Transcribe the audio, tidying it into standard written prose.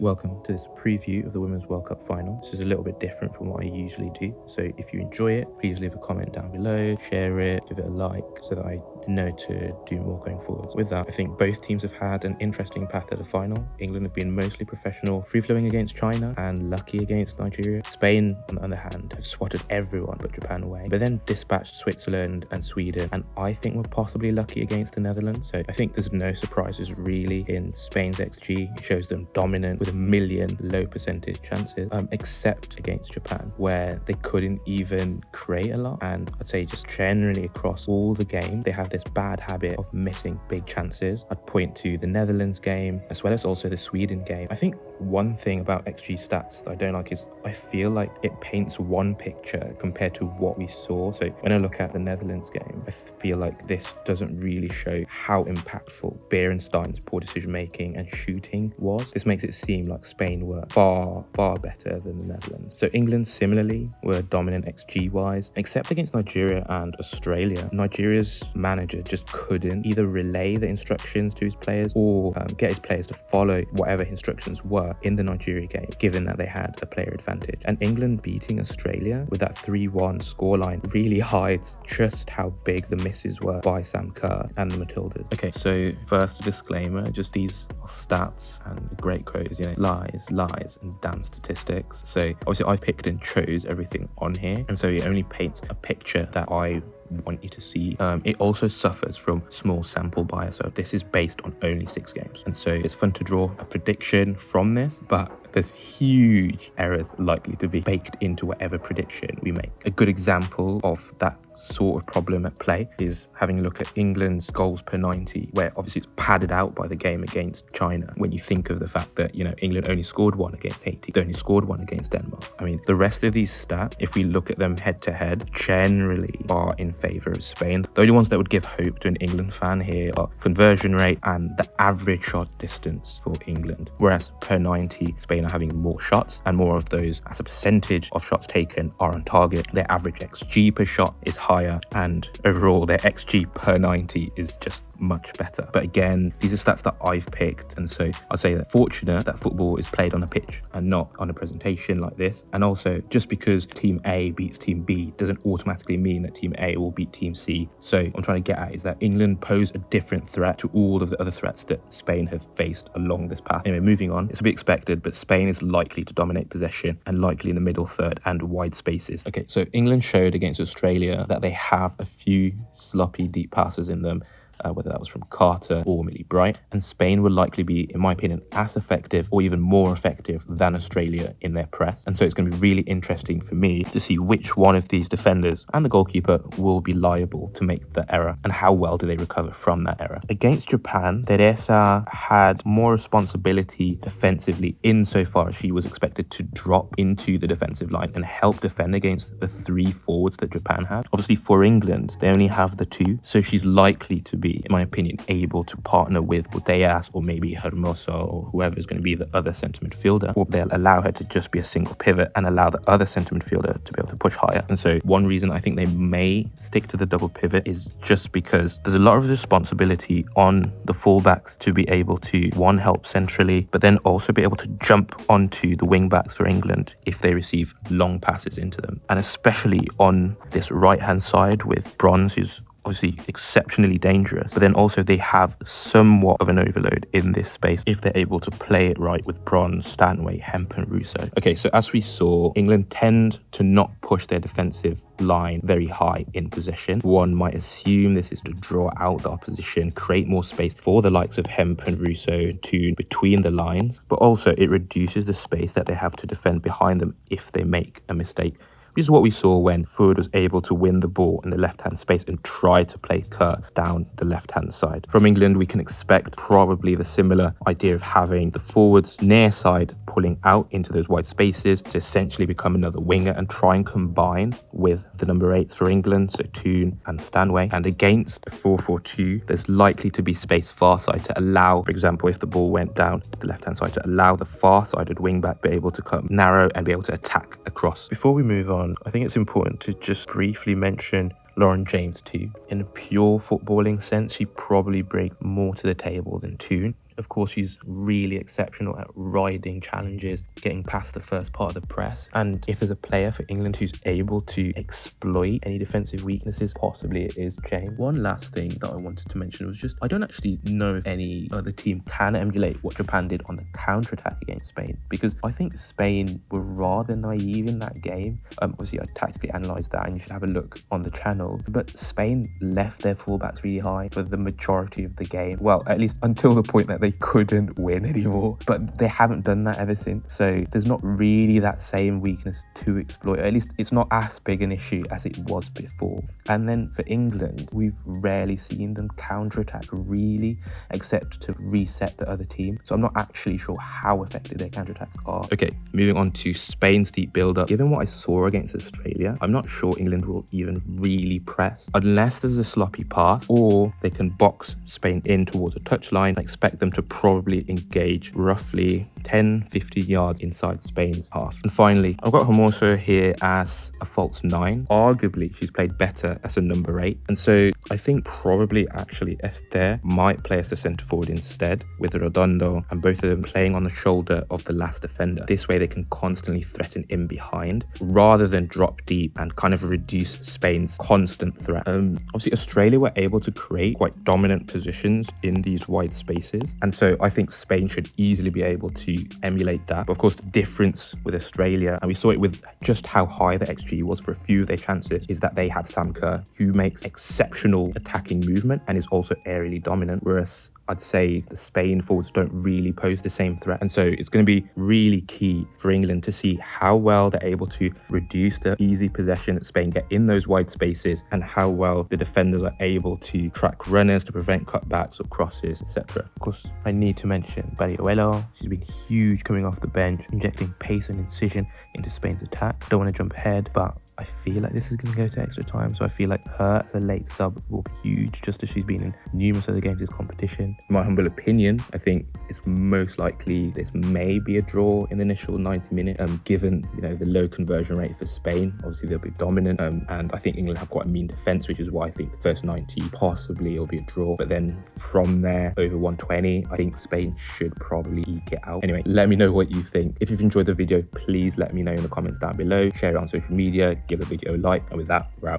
Welcome to this preview of the Women's World Cup final. This is a little bit different from what I usually do. So if you enjoy it, please leave a comment down below, share it, give it a like so that I know to do more going forwards. With that, I think both teams have had an interesting path to the final. England have been mostly professional, free-flowing against China and lucky against Nigeria. Spain, on the other hand, have swatted everyone but Japan away, but then dispatched Switzerland and Sweden, and I think we're possibly lucky against the Netherlands. So I think there's no surprises really in Spain's XG. It shows them dominant with a million low percentage chances, except against Japan, where they couldn't even create a lot. And I'd say just generally across all the game, they have this bad habit of missing big chances. I'd point to the Netherlands game, as well as also the Sweden game. I think one thing about XG stats that I don't like is I feel like it paints one picture compared to what we saw. So when I look at the Netherlands game, I feel like this doesn't really show how impactful Beerenstein's poor decision making and shooting was. This makes it seem like Spain were far better than the Netherlands. So England similarly were dominant XG wise, except against Nigeria and Australia. Nigeria's manager just couldn't either relay the instructions to his players or get his players to follow whatever instructions were in the Nigeria game, given that they had a player advantage. And England beating Australia with that 3-1 scoreline really hides just how big the misses were by Sam Kerr and the Matildas. Okay, so first a disclaimer, just these are stats and a great quote is, lies, and damn statistics. So obviously I picked and chose everything on here, and so it only paints a picture that I want you to see. It also suffers from small sample bias, so this is based on only 6 games, and so it's fun to draw a prediction from this, but there's huge errors likely to be baked into whatever prediction we make. A good example of that sort of problem at play is having a look at England's goals per 90, where obviously it's padded out by the game against China when you think of the fact that, England only scored 1 against Haiti, they only scored 1 against Denmark. I mean, the rest of these stats, if we look at them head to head, generally are in favour of Spain. The only ones that would give hope to an England fan here are conversion rate and the average shot distance for England, whereas per 90 Spain are having more shots, and more of those as a percentage of shots taken are on target. Their average XG per shot is higher, and overall their XG per 90 is just much better. But again, these are stats that I've picked, and so I'd say that fortunate that football is played on a pitch and not on a presentation like this. And also, just because team A beats team B doesn't automatically mean that team A will beat team C. So what I'm trying to get at is that England pose a different threat to all of the other threats that Spain have faced along this path. Anyway, moving on, it's to be expected, but Spain is likely to dominate possession and likely in the middle third and wide spaces. Okay, so England showed against Australia that they have a few sloppy deep passes in them, whether that was from Carter or Millie Bright, and Spain would likely be, in my opinion, as effective or even more effective than Australia in their press. And so it's going to be really interesting for me to see which one of these defenders and the goalkeeper will be liable to make the error, and how well do they recover from that error. Against Japan, Teresa had more responsibility defensively insofar as she was expected to drop into the defensive line and help defend against the 3 forwards that Japan had. Obviously for England, they only have the 2, so she's likely to be, in my opinion, able to partner with Botellas or maybe Hermoso or whoever is going to be the other centre midfielder, or they'll allow her to just be a single pivot and allow the other centre midfielder to be able to push higher. And so one reason I think they may stick to the double pivot is just because there's a lot of responsibility on the fullbacks to be able to, one, help centrally, but then also be able to jump onto the wing backs for England if they receive long passes into them. And especially on this right hand side with Bronze, who's obviously exceptionally dangerous, but then also they have somewhat of an overload in this space if they're able to play it right with Bronze, Stanway, Hemp and Russo. Okay, so as we saw, England tend to not push their defensive line very high in possession. One might assume this is to draw out the opposition, create more space for the likes of Hemp and Russo to between the lines, but also it reduces the space that they have to defend behind them if they make a mistake. This is what we saw when Ford was able to win the ball in the left-hand space and try to play Kerr down the left-hand side. From England, we can expect probably the similar idea of having the forwards near side pulling out into those wide spaces to essentially become another winger and try and combine with the number 8s for England, so Toon and Stanway. And against a 4-4-2, there's likely to be space far side to allow, for example, if the ball went down the left-hand side, to allow the far-sided wing-back be able to come narrow and be able to attack across. Before we move on, I think it's important to just briefly mention Lauren James too. In a pure footballing sense, she probably brings more to the table than Toon. Of course, she's really exceptional at riding challenges, getting past the first part of the press. And if there's a player for England who's able to exploit any defensive weaknesses, possibly it is James. One last thing that I wanted to mention was just, I don't actually know if any other team can emulate what Japan did on the counter-attack against Spain, because I think Spain were rather naive in that game. Obviously, I tactically analysed that, and you should have a look on the channel. But Spain left their fullbacks really high for the majority of the game. Well, at least until the point that they couldn't win anymore. But they haven't done that ever since. So there's not really that same weakness to exploit. At least it's not as big an issue as it was before. And then for England, we've rarely seen them counter-attack really, except to reset the other team. So I'm not actually sure how effective their counter-attacks are. Okay, moving on to Spain's deep build-up. Given what I saw against Australia, I'm not sure England will even really press unless there's a sloppy pass, or they can box Spain in towards a touchline. I expect them to probably engage roughly 10-15 yards inside Spain's half. And finally, I've got Hermoso here as a false 9. Arguably, she's played better as a number 8. And so I think probably actually Esther might play as the centre forward instead, with Redondo and both of them playing on the shoulder of the last defender. This way they can constantly threaten in behind rather than drop deep and kind of reduce Spain's constant threat. Obviously, Australia were able to create quite dominant positions in these wide spaces. And so I think Spain should easily be able to emulate that. But of course, the difference with Australia, and we saw it with just how high the XG was for a few of their chances, is that they have Sam Kerr, who makes exceptional attacking movement and is also aerially dominant, whereas I'd say the Spain forwards don't really pose the same threat. And so it's going to be really key for England to see how well they're able to reduce the easy possession that Spain get in those wide spaces, and how well the defenders are able to track runners to prevent cutbacks or crosses, etc. Of course, I need to mention Barriuelo. She's been huge coming off the bench, injecting pace and incision into Spain's attack. Don't want to jump ahead, but I feel like this is going to go to extra time, so I feel like her as a late sub will be huge, just as she's been in numerous other games this competition. In my humble opinion, I think it's most likely this may be a draw in the initial 90 minutes, given the low conversion rate for Spain. Obviously, they'll be dominant, and I think England have quite a mean defence, which is why I think the first 90 possibly it'll be a draw. But then from there, over 120, I think Spain should probably eke it out. Anyway, let me know what you think. If you've enjoyed the video, please let me know in the comments down below. Share it on social media, give the video a like, and with that, we're out.